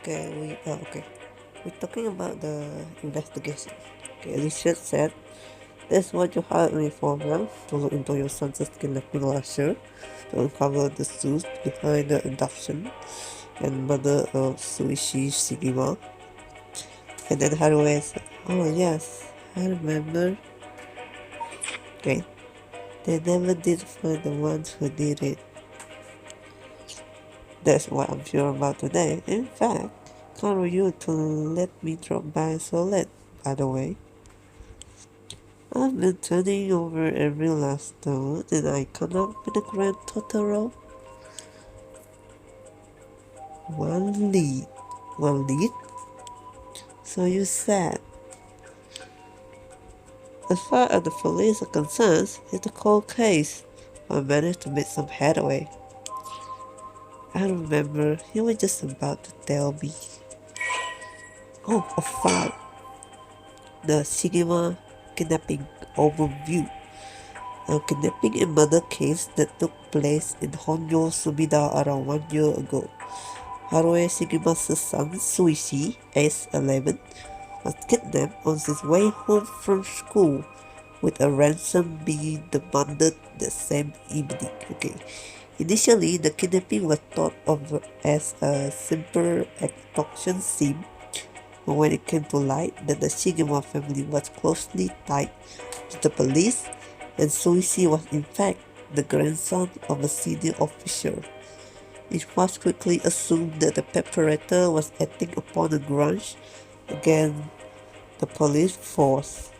Okay. We're talking about the investigation. Okay, Richard said, "That's what you hired me for, man. To look into your son's kidnapping last year, to uncover the truth behind the adoption and murder of Shuichi Shigima." And then Haruo said, "Oh yes, I remember. Okay, they never did find the ones who did it. That's what I'm sure about today. In fact, count on you to let me drop by so late, by the way. I've been turning over every last stone and I come up with a grand total of one lead. One lead? So you said. As far as the police are concerned, it's a cold case. I managed to make some headway. I remember you were just about to tell me. Oh, a file. The Shigima kidnapping overview. A kidnapping and murder case that took place in Honyo, Sumida around 1 year ago. Haruo Shigima's son, Shuichi, aged 11, was kidnapped on his way home from school, with a ransom being demanded the same evening. Okay. Initially, the kidnapping was thought of as a simple extortion scheme, but when it came to light that the Shigima family was closely tied to the police, and Shuichi was in fact the grandson of a senior officer, it was quickly assumed that the perpetrator was acting upon a grudge against the police force.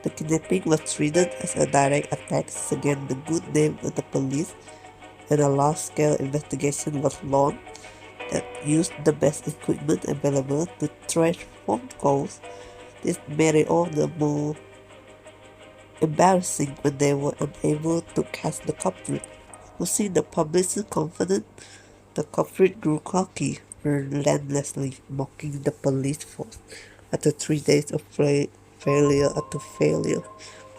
The kidnapping was treated as a direct attack against the good name of the police, and a large-scale investigation was launched that used the best equipment available to trace phone calls. This made it all the more embarrassing when they were unable to catch the culprit. Losing the public's confidence, the culprit grew cocky, relentlessly mocking the police force. After 3 days of failure after failure,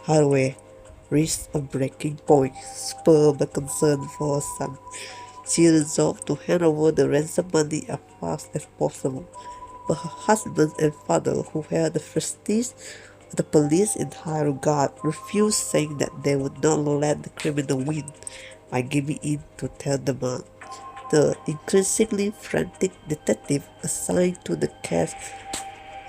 Haruo reached a breaking point, spurred by concern for her son. She resolved to hand over the ransom money as fast as possible, but her husband and father, who held the prestige of the police in high regard, refused, saying that they would not let the criminal win by giving in to tell the man. The increasingly frantic detective assigned to the case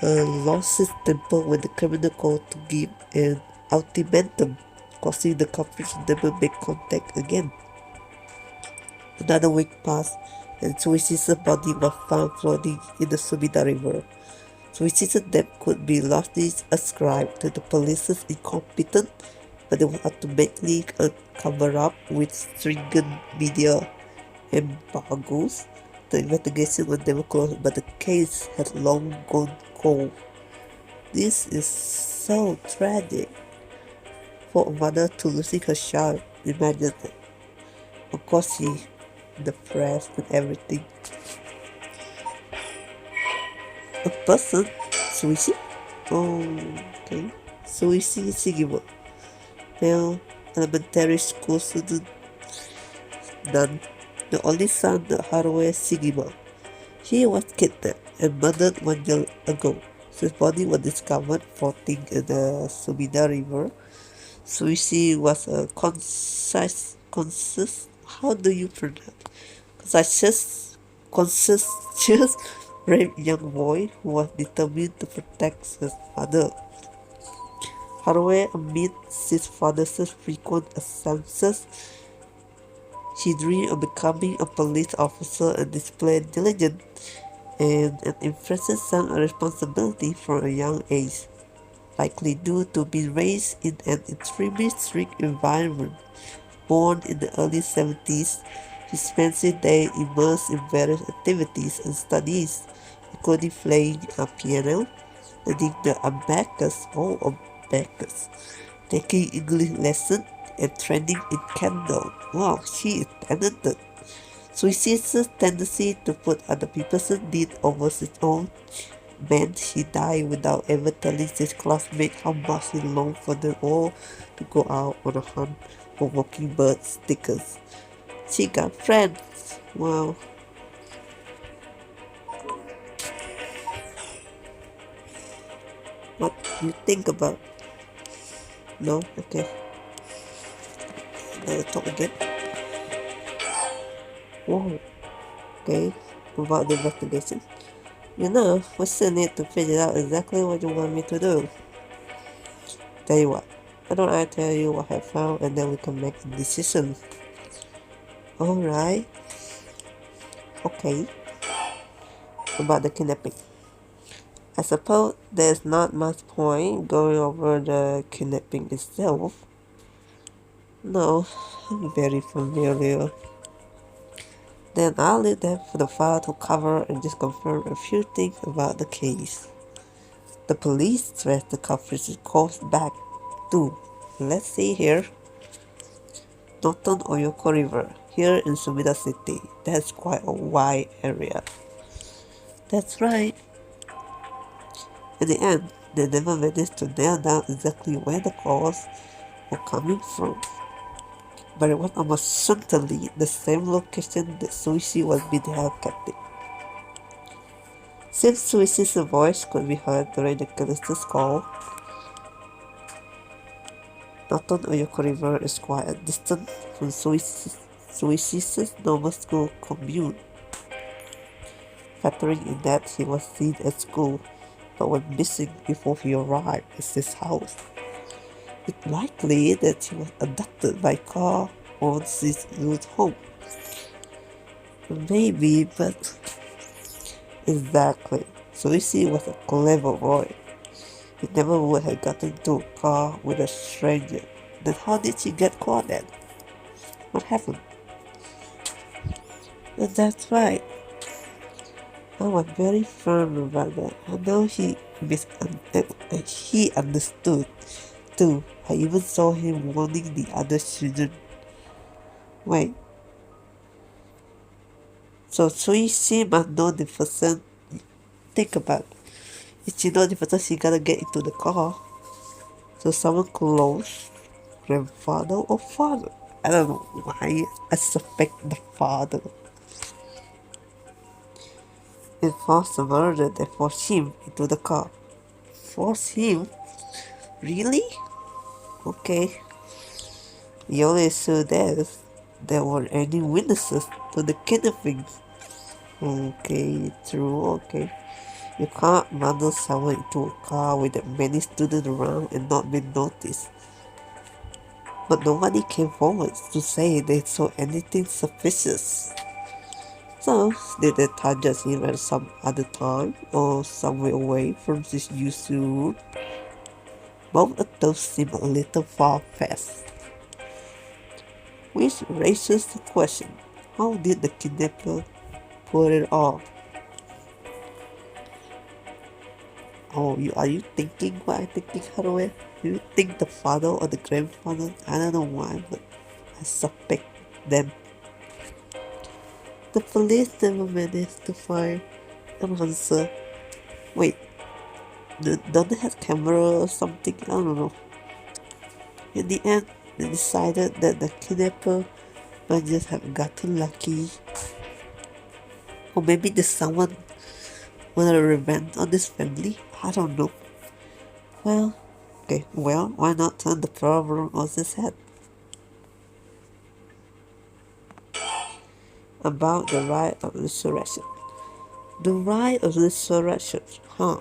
lost his temper when the criminal called to give an ultimatum, causing the culprit to never make contact again. Another week passed, and Shuichi's body was found floating in the Sumida River. Shuichi's death could be largely ascribed to the police's incompetence, but it was ultimately covered up with stringent media embargoes. The investigation was never closed, but the case had long gone cold. This is so tragic for a mother to losing her child. Imagine that. Of course, she depressed and everything. A person, Shuichi? Oh, okay. Shuichi Shigima, male elementary school student, none. The only son of Haruo Shigima. He was kidnapped and murdered 1 year ago. His body was discovered floating in the Sumida River. Shuichi was a how do you pronounce? Conscientious, brave young boy who was determined to protect his father. Haruo, amidst his father's frequent absences, he dreamed of becoming a police officer and displayed diligence and an impressive sense of responsibility from a young age, likely due to being raised in an extremely strict environment. Born in the early 70s, he spent his day immersed in various activities and studies, including playing a piano, learning the abacus, taking English lessons, and training in kendo. Wow, she is talented. Shuichi's tendency to put other people's needs over his own meant he died without ever telling his classmates how much he longed for them all to go out on a hunt for mockingbird stickers. She got friends. Wow. What do you think about? No? Okay. Now talk again. Whoa. Okay. About the investigation. We still need to figure out exactly what you want me to do. Tell you what. Why don't I tell you what I found and then we can make a decision? Alright. Okay. About the kidnapping. I suppose there's not much point going over the kidnapping itself. No, I'm very familiar. Then I'll leave that for the file to cover and just confirm a few things about the case. The police traced the culprit's course back to, let's see here, Northern Oyoko River, here in Sumida City. That's quite a wide area. That's right. In the end, they never managed to nail down exactly where the calls were coming from. But it was almost certainly the same location that Shuichi was being held captive. Since Shuichi's voice could be heard during the gangster's call, Northern Oyoko River is quite a distance from Shuichi's normal school commute. Factoring in that he was seen at school but went missing before he arrived at his house. It's likely that he was abducted by car on his route home. Maybe, but exactly. Shuichi was a clever boy. He never would have gotten into a car with a stranger. Then how did he get caught then? What happened? That's right. I was very firm about that. I know he understood too. I even saw him warning the other children. Wait. So Shuichi must know the person. Think about it. If she know the person, she gotta get into the car. So someone close, grandfather or father. I don't know why I suspect the father. It forced the murder that forced him into the car. Force him? Really? Okay. The only issue is there were any witnesses to the kidnapping. Okay, true, okay. You can't murder someone into a car with many students around and not be noticed. But nobody came forward to say they saw anything suspicious. So, did they target him at some other time or somewhere away from his usual route? Both of those seem a little far-fetched. Which raises the question, how did the kidnapper pull it off? Oh, are you thinking what I'm thinking, Haruo? Do you think the father or the grandfather? I don't know why, but I suspect them. The police never managed to find an answer. Wait, don't they have camera or something? I don't know. In the end, they decided that the kidnapper might just have gotten lucky. Or maybe there's someone wanted revenge on this family? I don't know. Well, why not turn the problem on its head? About the right of resurrection. The right of resurrection, huh?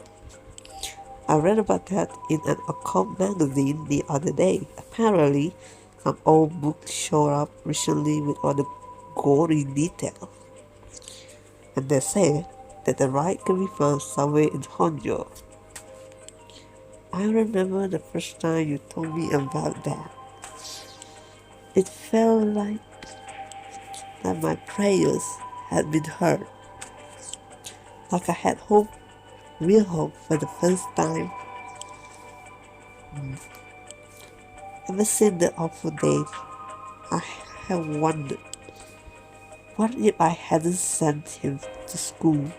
I read about that in an occult magazine the other day. Apparently, some old book showed up recently with all the gory details. And they said that the right can be found somewhere in Honjo. I remember the first time you told me about that. It felt like that my prayers had been heard. Like I had hope, real hope for the first time. Ever since the awful days, I have wondered, what if I hadn't sent him to school?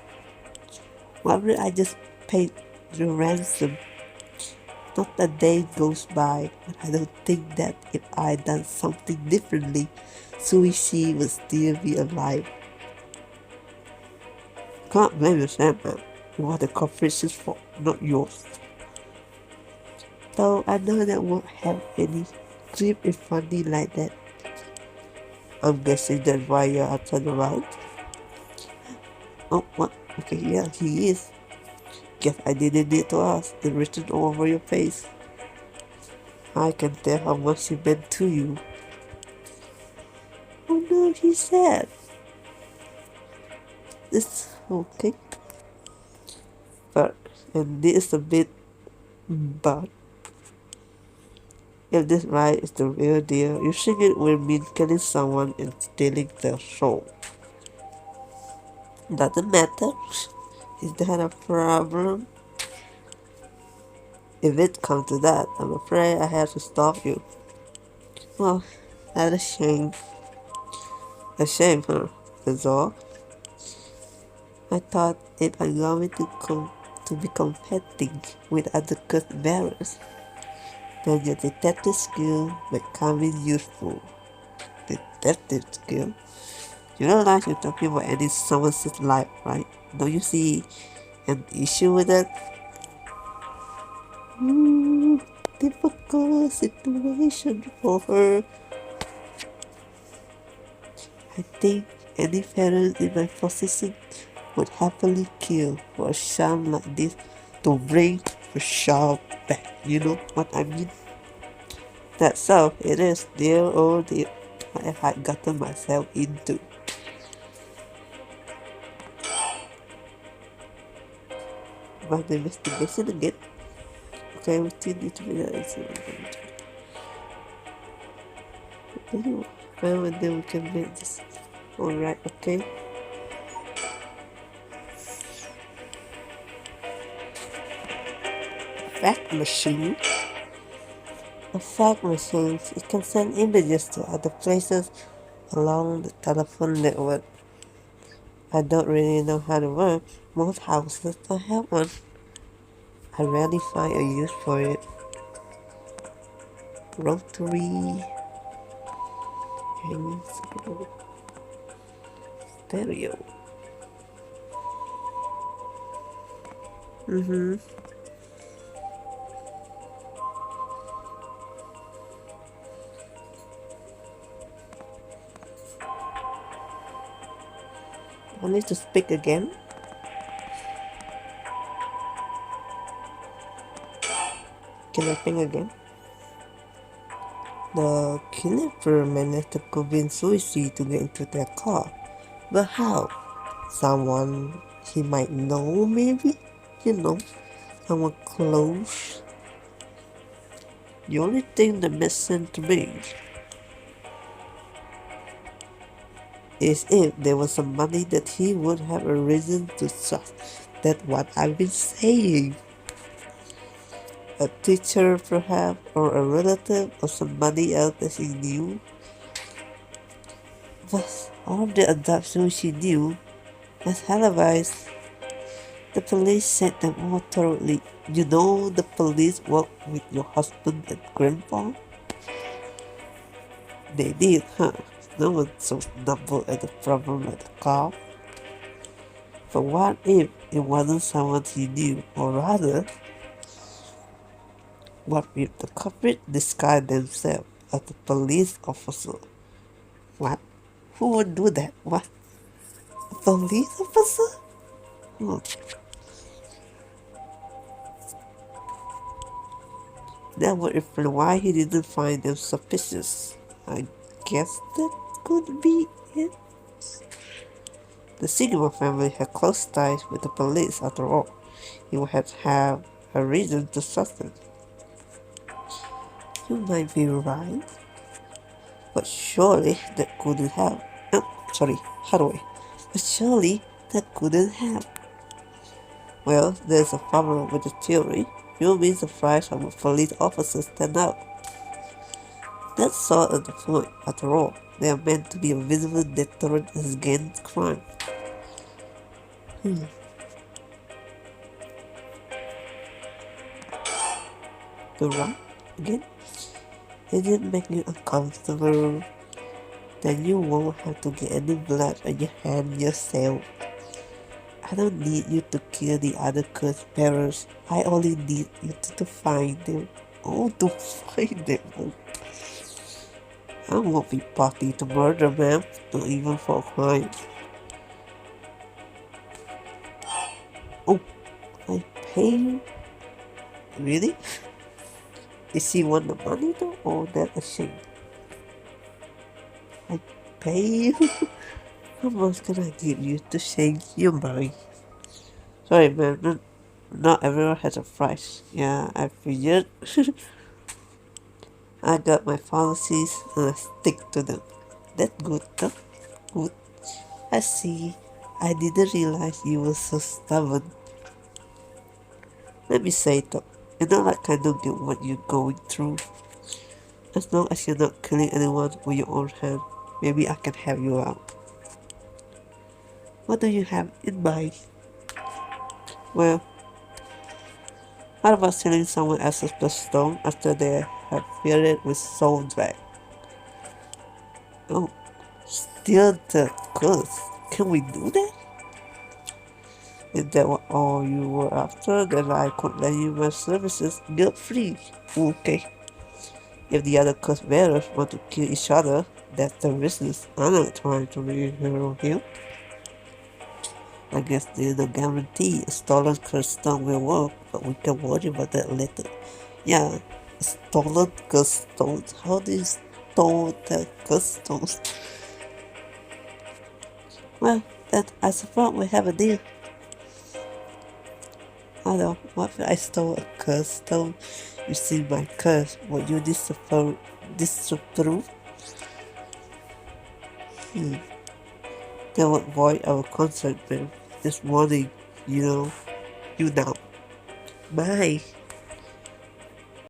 What if I just paid the ransom? Not a day goes by when I don't think that if I'd done something differently, Shuichi would still be alive. Can't blame yourself, man. It was the corporation's fault, not yours. Though I know that won't have any creepy funny like that. I'm guessing that's why you're up to the right. Oh, what? Okay, yeah, he is. Guess I didn't need to ask. It's written all over your face. I can tell how much he meant to you. Oh no, he said. It's okay. But, and this is a bit, but if this right is the real deal, using it will mean killing someone and stealing their soul. Doesn't matter. Is that a problem? If it comes to that, I'm afraid I have to stop you. Well, that's a shame. A shame, huh? That's all. I thought if I'm going to be competing with other good bearers, then your detective skill might come in useful. Detective skill? You don't like to talking about ending someone's life, right? Don't you see an issue with that? Difficult situation for her. I think any parent in my position would happily kill for a child like this to bring the child back. You know what I mean? That's so it is, dear oh dear, what have I gotten myself into? About the investigation again? Okay, we still need to be that incident. Anyway, well, and then we can make this. Alright, okay. Fact machine. A fact machine, it can send images to other places along the telephone network. I don't really know how to work. Most houses don't have one. I rarely find a use for it. Rotary hanging stereo. I need to speak again. Can I think again? The killer managed to convince Shuichi to get into their car. But how? Someone he might know, maybe? You know, someone close. The only thing that makes sense to me is if there was some money that he would have a reason to trust. That's what I've been saying. A teacher, perhaps, or a relative, or somebody else that he knew. But all the adoptions she knew as alibis. The police said them all thoroughly. You know the police worked with your husband and grandpa? They did, huh? No one so stumbled at the problem like the cop. But what if it wasn't someone he knew? Or rather, what if the culprit disguised themselves as a police officer? What? Who would do that? What? A police officer? Hmm. That would explain why he didn't find them suspicious. I guess that could be it. The Shigima family had close ties with the police after all. He would have a reason to trust them. You might be right, but surely that couldn't have. How do I? But surely that couldn't have. Well, there's a problem with the theory. You'll be surprised how police officers stand out. That's sort of the point. After all, they are meant to be a visible deterrent against crime. The right again? If it makes you uncomfortable, then you won't have to get any blood on your hand yourself. I don't need you to kill the other curse bearers. I only need you to find them. Oh, to find them. Oh, I won't be party to murder, ma'am. Not even for a crime. Oh, I pay you? Really? Is he want the money though, or that a shame? I pay you? How much can I give you to change your mind? Sorry, man. Not everyone has a price. Yeah, I figured. I got my policies and I stick to them. That's good, though. Good. I see. I didn't realize you were so stubborn. Let me say though, you're not like I don't get what you're going through. As long as you're not killing anyone with your own hand, maybe I can help you out. What do you have in mind? Well, how about stealing someone else's bloodstone after they have filled it with soul drag? Oh, steal the goods. Can we do that? If that was all you were after, then I could lend you my services guilt-free. Okay. If the other curse bearers want to kill each other, that's their business. I'm not trying to be a hero here. I guess there's no guarantee a stolen curse stone will work, but we can worry about that later. Yeah, stolen curse stones. How do you store the curse stones? Well, then I suppose we have a deal. I know, what if I stole a curse stone? You see my curse, will you disapprove? That would void our consent, man. This morning, you know, you now. Bye.